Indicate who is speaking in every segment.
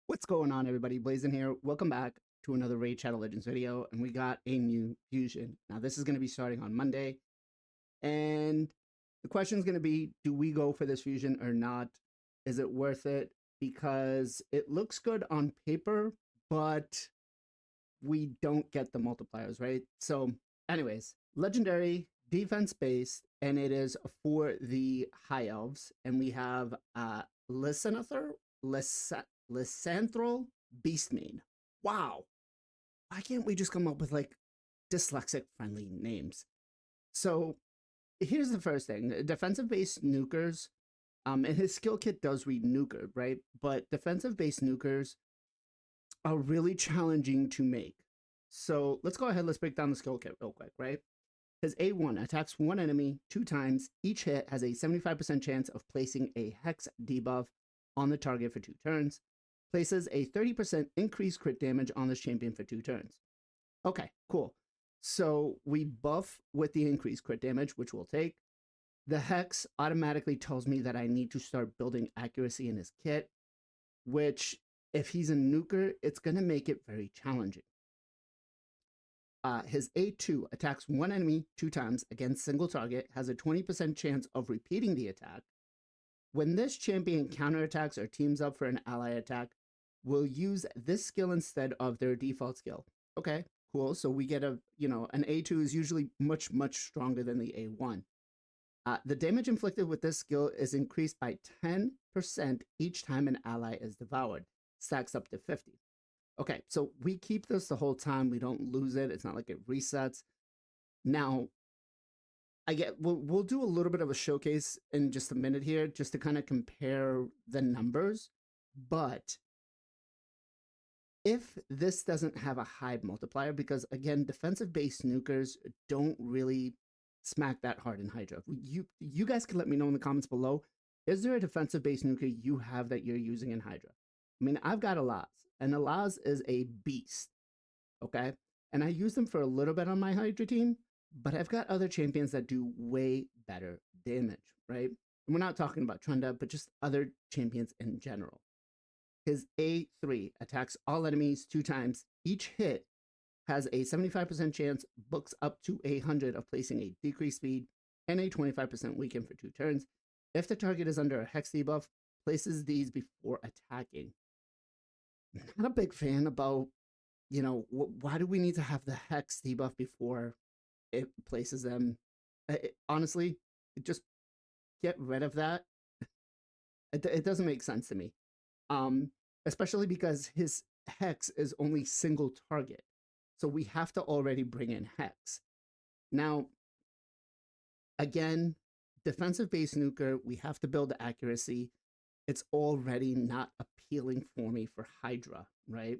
Speaker 1: What's going on, everybody? Blazing here. Welcome back to another Raid Shadow Legends video, and we got a new fusion. Now, this is going to be starting on Monday, and the question is going to be, do we go for this fusion or not? Is it worth it? Because it looks good on paper, but we don't get the multipliers, right? So, anyways, legendary, defense-based, and it is for the High Elves, and we have Lysanthrol Beastmane. Wow. Why can't we just come up with like dyslexic friendly names? So here's the first thing. Defensive based nukers, and his skill kit does read nuker, right? But defensive based nukers are really challenging to make. So let's go ahead, let's break down the skill kit real quick, right? His A1 attacks one enemy 2 times. Each hit has a 75% chance of placing a hex debuff on the target for 2 turns. Places a 30% increased crit damage on this champion for 2 turns. Okay, cool. So we buff with the increased crit damage, which we'll take. The hex automatically tells me that I need to start building accuracy in his kit, which if he's a nuker, it's going to make it very challenging. His A2 attacks one enemy 2 times against single target, has a 20% chance of repeating the attack. When this champion counterattacks or teams up for an ally attack, we'll use this skill instead of their default skill. Okay, cool. So we get an A2 is usually much, much stronger than the A1. The damage inflicted with this skill is increased by 10% each time an ally is devoured. Stacks up to 50. Okay, so we keep this the whole time. We don't lose it. It's not like it resets. Now, we'll do a little bit of a showcase in just a minute here, just to kind of compare the numbers. But if this doesn't have a high multiplier, because again, defensive based nukers don't really smack that hard in Hydra. You guys can let me know in the comments below. Is there a defensive based nuker you have that you're using in Hydra? I mean, I've got Alaz, and Alaz is a beast. Okay, and I use them for a little bit on my Hydra team, but I've got other champions that do way better damage, right? And we're not talking about Trunda, but just other champions in general. His A3 attacks all enemies 2 times. Each hit has a 75% chance, books up to 100 of placing a decreased speed, and a 25% weaken for 2 turns. If the target is under a hex debuff, places these before attacking. Not a big fan about, why do we need to have the hex debuff before it places them? Honestly, just get rid of that. It doesn't make sense to me. Especially because his hex is only single target. So we have to already bring in hex. Now, again, defensive base nuker, we have to build accuracy. It's already not appealing for me for Hydra, right?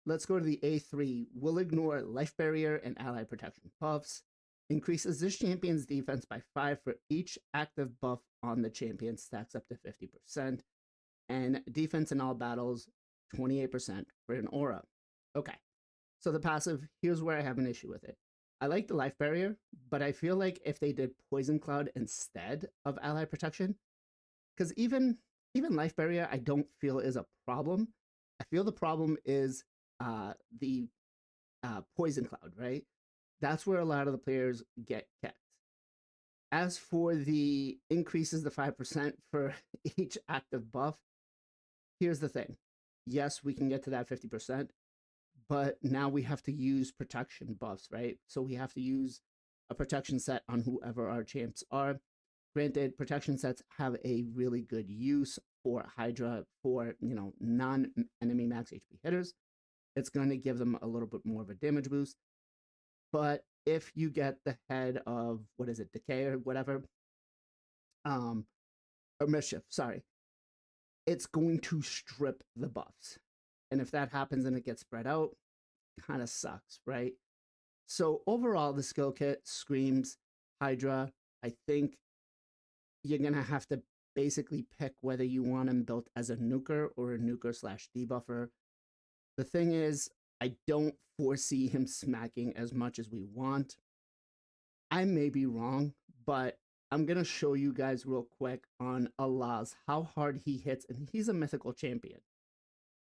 Speaker 1: Let's go to the A3. We'll ignore life barrier and ally protection buffs. Increases this champion's defense by 5 for each active buff on the champion, stacks up to 50%. And defense in all battles, 28% for an aura. Okay, so the passive, here's where I have an issue with it. I like the life barrier, but I feel like if they did poison cloud instead of ally protection, because even life barrier I don't feel is a problem. I feel the problem is the poison cloud, right? That's where a lot of the players get kept. As for the increases the 5% for each active buff, here's the thing. Yes, we can get to that 50%, but now we have to use protection buffs, right? So we have to use a protection set on whoever our champs are. Granted, protection sets have a really good use for Hydra for, non-enemy max HP hitters. It's going to give them a little bit more of a damage boost. But if you get the head of, Decay or whatever, or Mischief, sorry, it's going to strip the buffs. And if that happens and it gets spread out, kind of sucks, right? So overall, the skill kit screams Hydra. I think you're going to have to basically pick whether you want him built as a nuker or a nuker/debuffer. The thing is, I don't foresee him smacking as much as we want. I may be wrong, but I'm going to show you guys real quick on Alaz how hard he hits, and he's a mythical champion.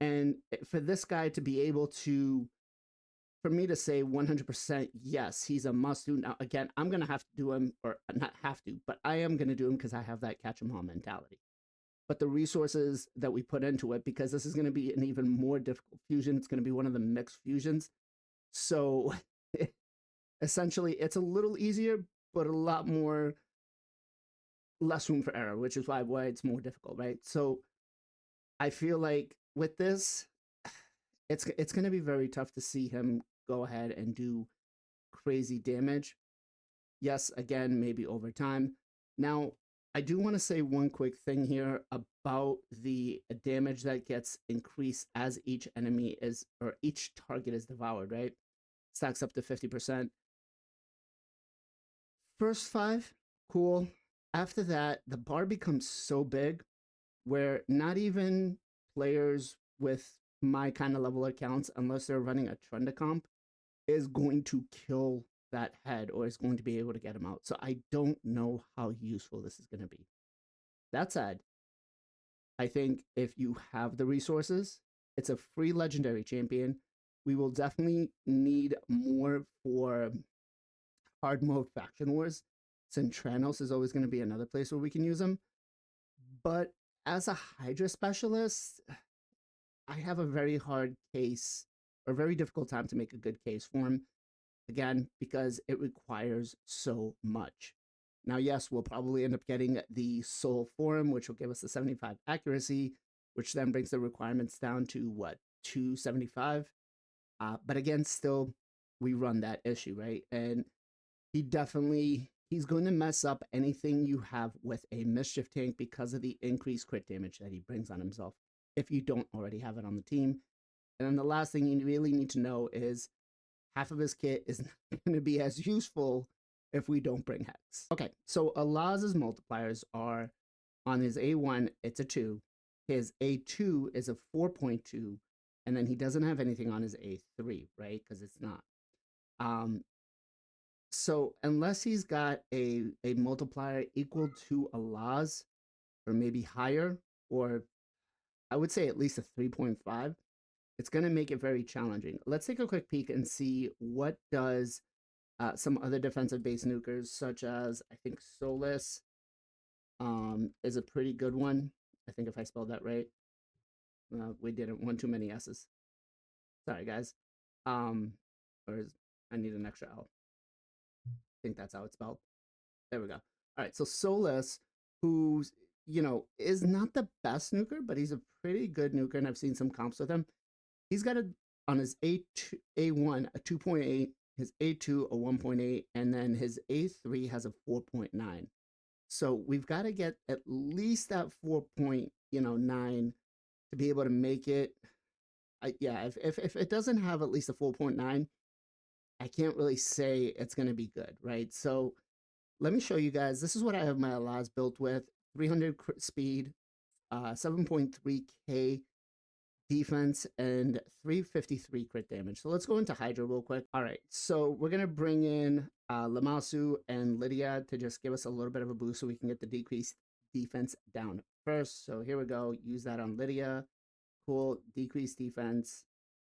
Speaker 1: And for this guy to be able to, for me to say 100% yes, he's a must do. Now, again, I'm going to have to do him, or not have to, but I am going to do him because I have that catch 'em all mentality. But the resources that we put into it, because this is going to be an even more difficult fusion, it's going to be one of the mixed fusions. So essentially, it's a little easier, but a lot more, less room for error, which is why it's more difficult, right? So I feel like with this, it's going to be very tough to see him go ahead and do crazy damage. Yes, again, maybe over time. Now, I do want to say one quick thing here about the damage that gets increased as each enemy is, or each target is devoured, right? Stacks up to 50%. First 5, cool. After that, the bar becomes so big where not even players with my kind of level accounts, unless they're running a trend comp, is going to kill that head or is going to be able to get him out. So I don't know how useful this is going to be. That said, I think if you have the resources, it's a free legendary champion. We will definitely need more for hard mode faction wars. Centranos is always going to be another place where we can use them. But as a Hydra specialist, I have a very hard case, or very difficult time to make a good case for him. Again, because it requires so much. Now, yes, we'll probably end up getting the Soul Forum, which will give us the 75 accuracy, which then brings the requirements down to what, 275? But again, still, we run that issue, right? And he's going to mess up anything you have with a Mischief tank because of the increased crit damage that he brings on himself, if you don't already have it on the team. And then the last thing you really need to know is half of his kit is not going to be as useful if we don't bring Hex. Okay, so Alaz's multipliers are, on his A1, it's a 2. His A2 is a 4.2, and then he doesn't have anything on his A3, right? Because it's not. So unless he's got a multiplier equal to Alaz, or maybe higher, or I would say at least a 3.5, it's going to make it very challenging. Let's take a quick peek and see what does some other defensive base nukers, such as, I think, Solus is a pretty good one. I think if I spelled that right. We didn't, one too many S's. Sorry, guys. Or I need an extra L. I think that's how it's spelled. There we go. All right, so Solus, who's, is not the best nuker, but he's a pretty good nuker, and I've seen some comps with him. He's got on his A1 a 2.8, his A2 a 1.8, and then his A3 has a 4.9. So we've got to get at least that 4.9 to be able to make it. If it doesn't have at least a 4.9, I can't really say it's going to be good, right? So let me show you guys. This is what I have my Alaz built with: 300 speed, 7.3k defense, and 353 crit damage. So let's go into Hydra real quick. All right, so we're gonna bring in Lamasu and Lydia to just give us a little bit of a boost so we can get the decreased defense down first. So here we go. Use that on Lydia. Cool. Decreased defense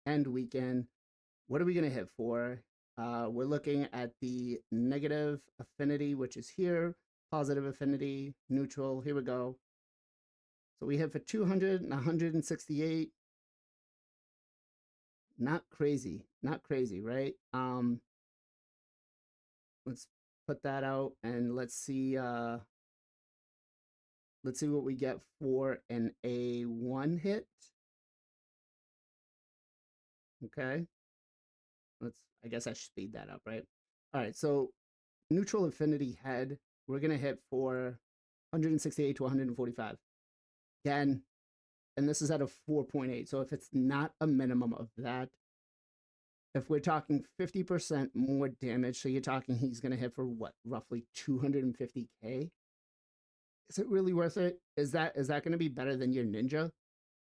Speaker 1: and weaken. What are we gonna hit for? We're looking at the negative affinity, which is here. Positive affinity, neutral. Here we go. So we hit for 200 and 168. Not crazy, right? Let's put that out and let's see what we get for an A1 hit. Okay. I guess I should speed that up, right? All right, so neutral affinity head, we're gonna hit for 168 to 145. Again, and this is at a 4.8. So if it's not a minimum of that, if we're talking 50% more damage, so you're talking he's going to hit for what, roughly 250k? Is it really worth it? Is that going to be better than your ninja,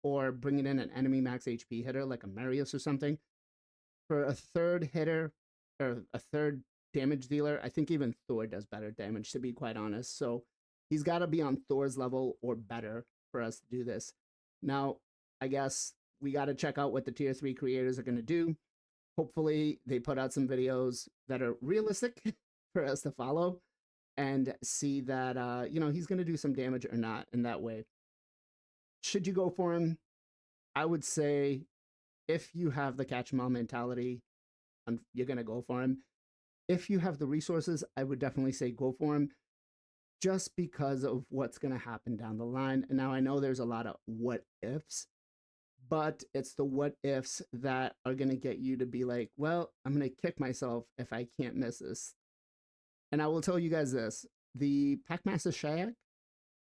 Speaker 1: or bringing in an enemy max HP hitter like a Marius or something? For a third hitter or a third damage dealer, I think even Thor does better damage, to be quite honest. So he's got to be on Thor's level or better for us to do this. Now, I guess we got to check out what the tier 3 creators are going to do. Hopefully they put out some videos that are realistic for us to follow and see that, he's going to do some damage or not in that way. Should you go for him? I would say if you have the catch 'em all mentality, you're going to go for him. If you have the resources, I would definitely say go for him just because of what's going to happen down the line. And now I know there's a lot of what ifs, but it's the what ifs that are going to get you to be like, well, I'm going to kick myself if I can't miss this. And I will tell you guys this, the Packmaster Shayak,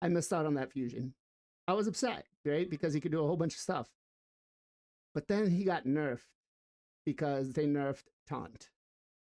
Speaker 1: I missed out on that fusion. I was upset, right? Because he could do a whole bunch of stuff. But then he got nerfed because they nerfed Taunt.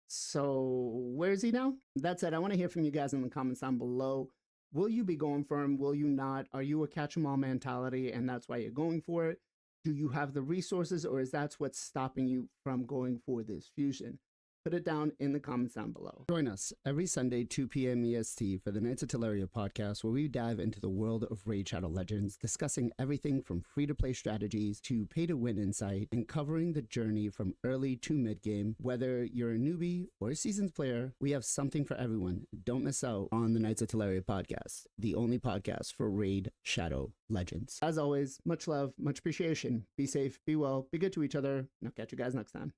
Speaker 1: So where is he now? That said, I want to hear from you guys in the comments down below. Will you be going for him? Will you not? Are you a catch 'em all mentality and that's why you're going for it? Do you have the resources, or is that what's stopping you from going for this fusion? Put it down in the comments down below. Join us every Sunday, 2 p.m. EST for the Knights of Teleria podcast, where we dive into the world of Raid Shadow Legends, discussing everything from free-to-play strategies to pay-to-win insight, and covering the journey from early to mid-game. Whether you're a newbie or a seasoned player, we have something for everyone. Don't miss out on the Knights of Teleria podcast, the only podcast for Raid Shadow Legends. As always, much love, much appreciation. Be safe, be well, be good to each other, and I'll catch you guys next time.